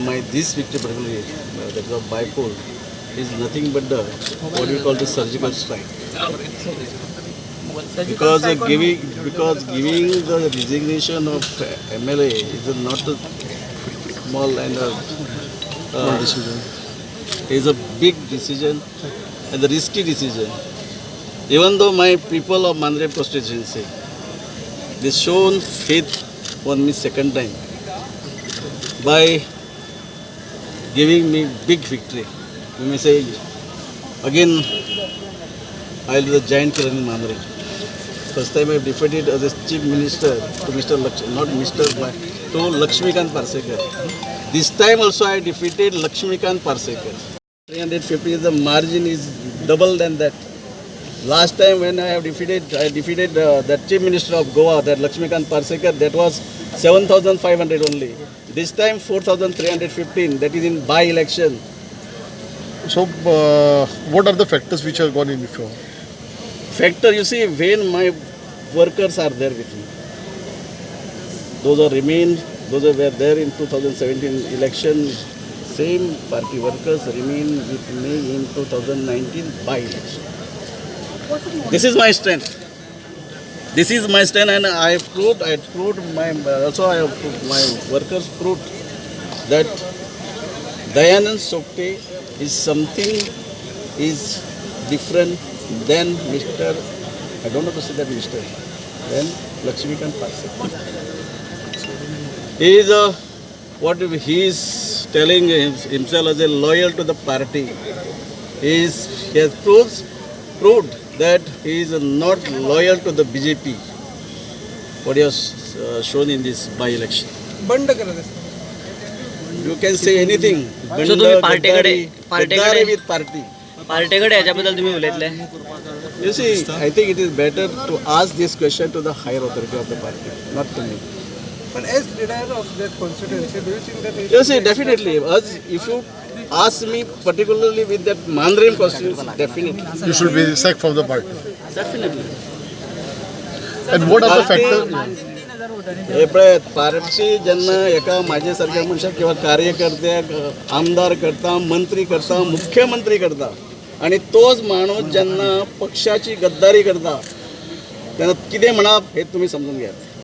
This victory particularly, that is of Bipol, is nothing but the what we call the surgical strike. Because giving the resignation of MLA is not a small and decision. Is a big decision and a risky decision. Even though my people of Mandre constituency, they shown faith on me second time by giving me big victory. You may say, again, I will be the giant killer in Mandre. First time I have defeated as a chief minister to Mr. not Mr. but to Lakshmikant Parsekar. This time also I defeated Lakshmikant Parsekar. 350 is the margin is double than that. Last time when I defeated that chief minister of Goa, that Lakshmikant Parsekar, that was 7,500 only. This time 4,315, that is in by-election. So, what are the factors which have gone in before? Factor, you see, when my workers are there with me, those who were there in 2017 election, same party workers remain with me in 2019 by-election. This is my strength. This is my strength, and I proved my workers proved that Dayanand Sokte is something is different than Mr. I don't know to say that Mr. Then Lakshmikant Parsekar. He is what he is telling himself as a loyal to the party. He has proved that he is not loyal to the BJP. What he has shown in this by-election. You can say anything. So तुम्ही पार्टीकडे with party. पार्टीकडे याच्याबद्दल तुम्ही बोलले. You see, I think it is better to ask this question to the higher authority of the party, not to me. But as leader of that constituency, do you think that? You see, definitely. If you ask me particularly with that Mandre constituency, definitely. You should be sacked from the party. Definitely. And what are the factors? Party ज्यांना एका माझ्यासारख्या मनुष्या किंवा कार्यकर्त्याक आमदार करता, मंत्री करता, मुख्यमंत्री करता आणि तोच माणूस ज्यांना पक्षाची गद्दारी करता त्यांना किती म्हणा हे तुम्ही समजून घ्या.